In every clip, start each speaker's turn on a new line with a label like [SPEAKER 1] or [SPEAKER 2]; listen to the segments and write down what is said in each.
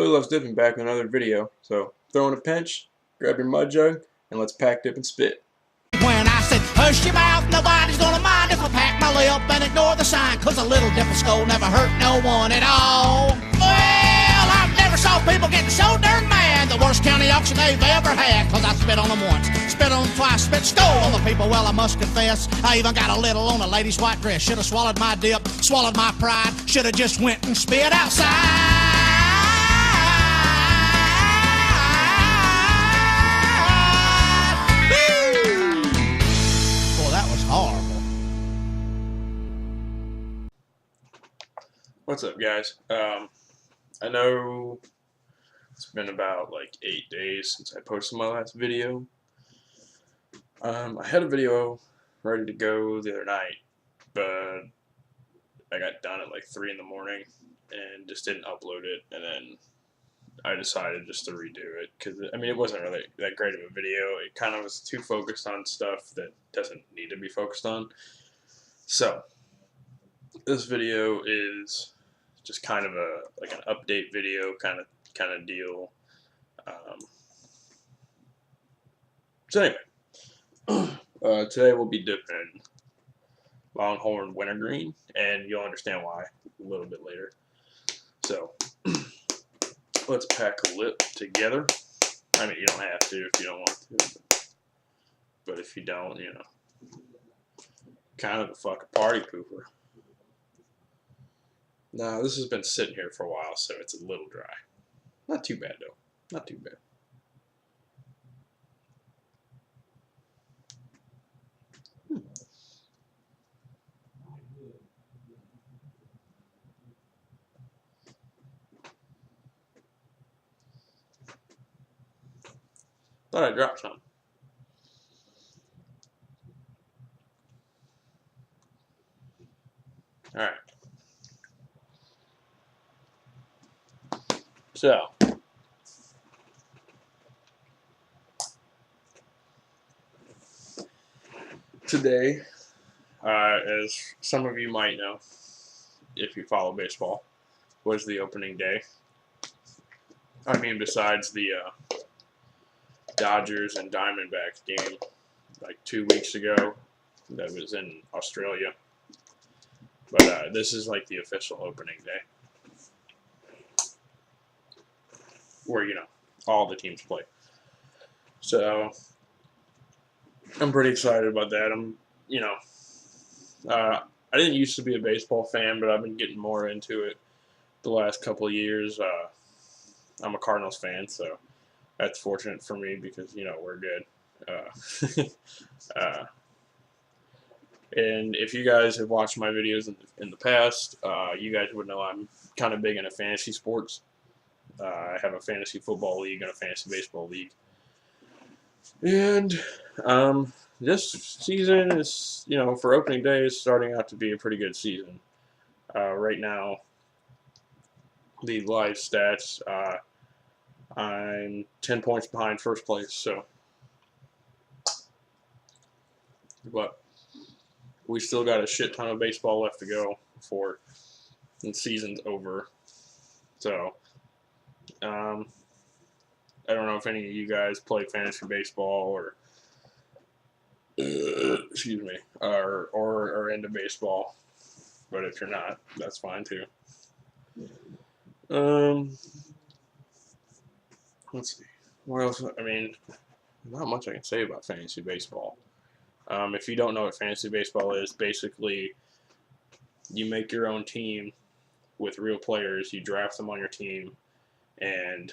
[SPEAKER 1] Billy Loves Dipping back with another video. So, throw in a pinch, grab your mud jug, and let's pack, dip, and spit.
[SPEAKER 2] When I said, hush your mouth, nobody's gonna mind if I pack my lip and ignore the sign, cause a little dip of skull never hurt no one at all. Well, I've never saw people getting so darn mad. The worst county auction they've ever had, cause I spit on them once, spit on them twice, spit skull on the people. Well, I must confess, I even got a little on a lady's white dress. Should've swallowed my dip, swallowed my pride, should've just went and spit outside. Horrible.
[SPEAKER 1] What's up, guys? I know it's been about like 8 days since I posted my last video. I had a video ready to go the other night, but I got done at like 3 in the morning and just didn't upload it, and then I decided just to redo it because, I mean, it wasn't really that great of a video. It kind of was too focused on stuff that doesn't need to be focused on. So, this video is just kind of like an update video kind of deal. So anyway, today we'll be dipping Longhorn Wintergreen, and you'll understand why a little bit later. So, let's pack a lip together. I mean, you don't have to if you don't want to. But if you don't, you know. Kind of a fucking party pooper. Now, this has been sitting here for a while, so it's a little dry. Not too bad, though. Not too bad. Thought I dropped some. Alright. So, today, as some of you might know, if you follow baseball, was the opening day. I mean, besides the Dodgers and Diamondbacks game like 2 weeks ago that was in Australia. But this is like the official opening day where, you know, all the teams play. So I'm pretty excited about that. I didn't used to be a baseball fan, but I've been getting more into it the last couple of years. I'm a Cardinals fan, so that's fortunate for me because, you know, we're good. And if you guys have watched my videos in the past, you guys would know I'm kind of big into fantasy sports. I have a fantasy football league and a fantasy baseball league. And this season is, you know, for opening day, is starting out to be a pretty good season. Right now, the live stats, I'm 10 points behind first place, so. But we still got a shit ton of baseball left to go before the season's over. So, I don't know if any of you guys play fantasy baseball or, excuse me, or into baseball. But if you're not, that's fine too. Let's see. What else? I mean, not much I can say about fantasy baseball. If you don't know what fantasy baseball is, basically you make your own team with real players. You draft them on your team, and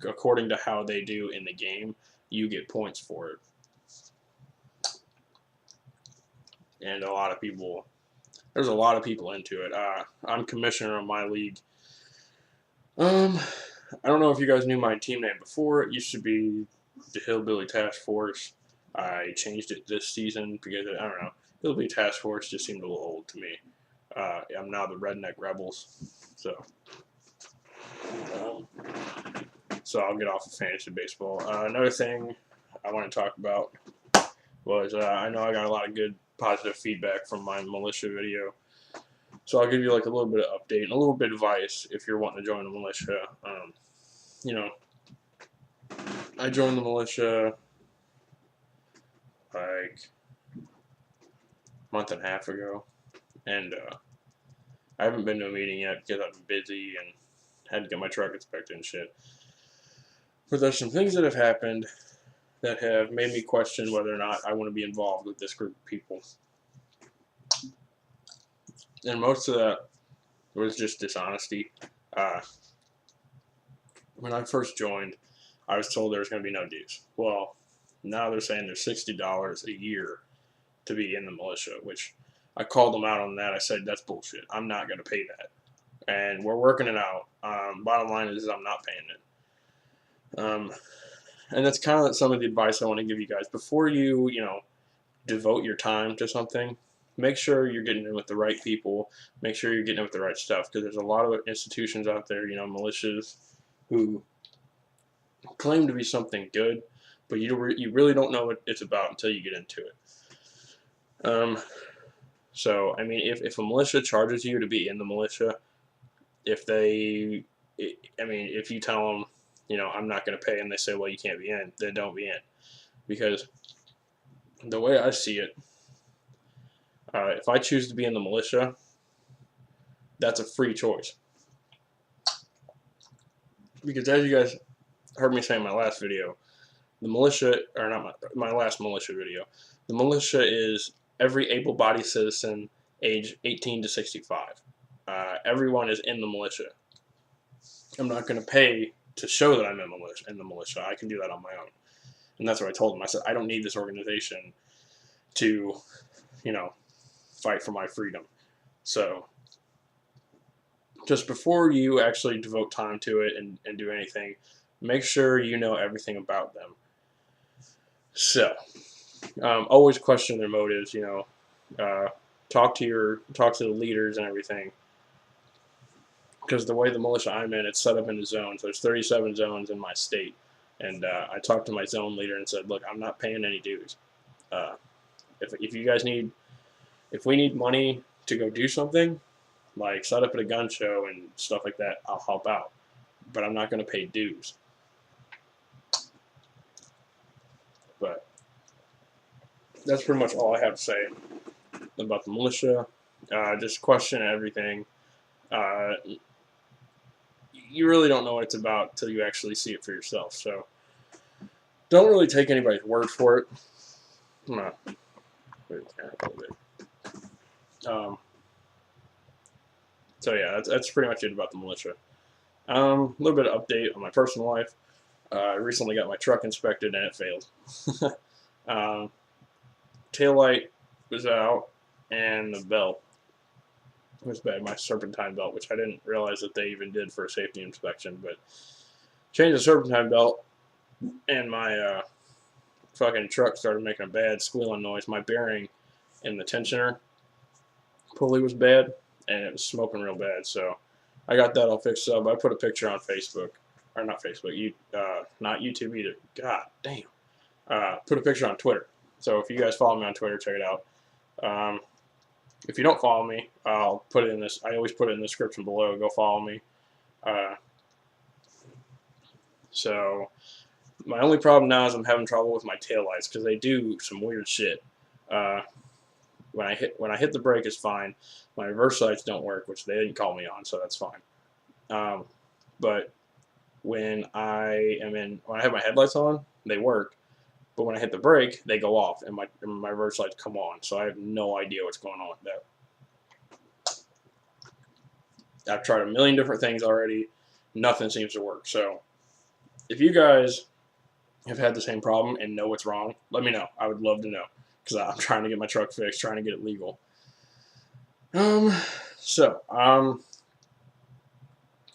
[SPEAKER 1] according to how they do in the game, you get points for it. And there's a lot of people into it. I'm commissioner of my league. I don't know if you guys knew my team name before. It used to be the Hillbilly Task Force. I changed it this season because, I don't know, Hillbilly Task Force just seemed a little old to me. I'm now the Redneck Rebels. So I'll get off of fantasy baseball. Another thing I want to talk about was I know I got a lot of good positive feedback from my militia video. So I'll give you like a little bit of update and a little bit of advice if you're wanting to join the militia. You know, I joined the militia like a month and a half ago, and I haven't been to a meeting yet because I've been busy and had to get my truck inspected and shit. But there's some things that have happened that have made me question whether or not I want to be involved with this group of people. And most of that was just dishonesty. When I first joined, I was told there was going to be no dues. Well, now they're saying there's $60 a year to be in the militia, which I called them out on that. I said, that's bullshit. I'm not going to pay that. And we're working it out. Bottom line is I'm not paying it. And that's kind of some of the advice I want to give you guys. Before you, devote your time to something, make sure you're getting in with the right people. Make sure you're getting in with the right stuff, because there's a lot of institutions out there, militias, who claim to be something good, but you really don't know what it's about until you get into it. So, I mean, if a militia charges you to be in the militia, if you tell them, I'm not going to pay, and they say, well, you can't be in, then don't be in. Because the way I see it, if I choose to be in the militia, that's a free choice. Because as you guys heard me say in my last video, the militia, or not my last militia video, the militia is every able-bodied citizen age 18 to 65. Everyone is in the militia. I'm not going to pay to show that I'm in the militia. I can do that on my own. And that's what I told them. I said, I don't need this organization to, fight for my freedom. So just before you actually devote time to it and do anything, make sure you know everything about them. So always question their motives, talk to the leaders and everything. Because the way the militia I'm in, it's set up into zones. There's 37 zones in my state. And I talked to my zone leader and said, look, I'm not paying any dues. If you guys if we need money to go do something, like set up at a gun show and stuff like that, I'll help out. But I'm not going to pay dues. But that's pretty much all I have to say about the militia. Just question everything. You really don't know what it's about until you actually see it for yourself. So don't really take anybody's word for it. So yeah, that's pretty much it about the militia. A little bit of update on my personal life. I recently got my truck inspected and it failed. Taillight was out and the belt was bad, my serpentine belt, which I didn't realize that they even did for a safety inspection. But changed the serpentine belt, and my fucking truck started making a bad squealing noise. My bearing in the tensioner pulley was bad, and it was smoking real bad. So I got that all fixed up. I put a picture on Facebook, or not Facebook, not YouTube either. God damn. Put a picture on Twitter. So if you guys follow me on Twitter, check it out. If you don't follow me, I'll put it in this. I always put it in the description below. Go follow me. So my only problem now is I'm having trouble with my taillights because they do some weird shit. When I hit the brake, it's fine. My reverse lights don't work, which they didn't call me on, so that's fine. But when I have my headlights on, they work. But when I hit the brake, they go off, and my reverse lights come on. So I have no idea what's going on with that. I've tried a million different things already. Nothing seems to work. So if you guys have had the same problem and know what's wrong, let me know. I would love to know, because I'm trying to get my truck fixed, trying to get it legal. I'm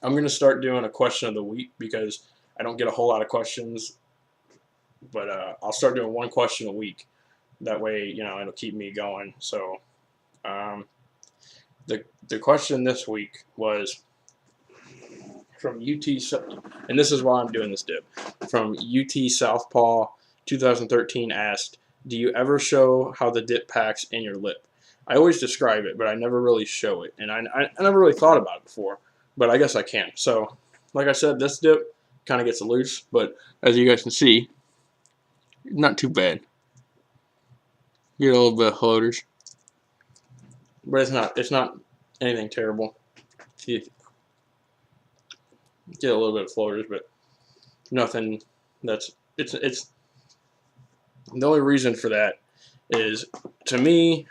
[SPEAKER 1] going to start doing a question of the week, because I don't get a whole lot of questions. But I'll start doing one question a week. That way, it'll keep me going. So the question this week was from UT, and this is why I'm doing this dip. From UT Southpaw 2013 asked, do you ever show how the dip packs in your lip? I always describe it, but I never really show it, and I never really thought about it before, but I guess I can. So, like I said, this dip kind of gets loose, but as you guys can see, not too bad. Get a little bit of floaters, but it's not anything terrible. See, get a little bit of floaters, but nothing that's it's the only reason for that is, to me,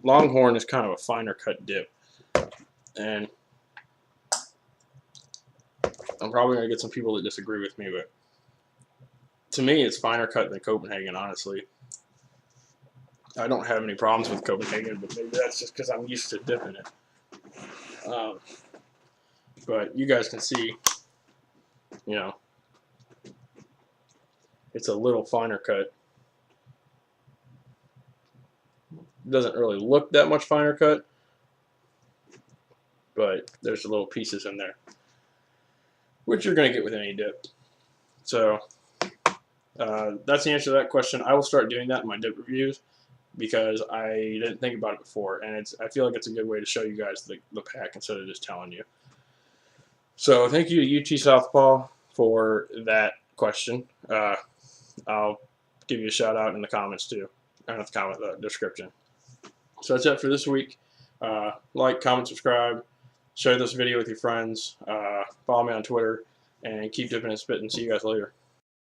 [SPEAKER 1] Longhorn is kind of a finer cut dip, and I'm probably gonna get some people that disagree with me, but to me it's finer cut than Copenhagen, honestly. I don't have any problems with Copenhagen, but maybe that's just because I'm used to dipping it. But you guys can see, you know, it's a little finer cut. It doesn't really look that much finer cut, but there's little pieces in there, which you're going to get with any dip. So that's the answer to that question. I will start doing that in my dip reviews because I didn't think about it before, and I feel like it's a good way to show you guys the pack instead of just telling you. So thank you to UT Southpaw for that question. I'll give you a shout out in the comments too, and in the comment description. So that's it for this week. Like, comment, subscribe, share this video with your friends, follow me on Twitter, and keep dipping and spitting. See you guys later.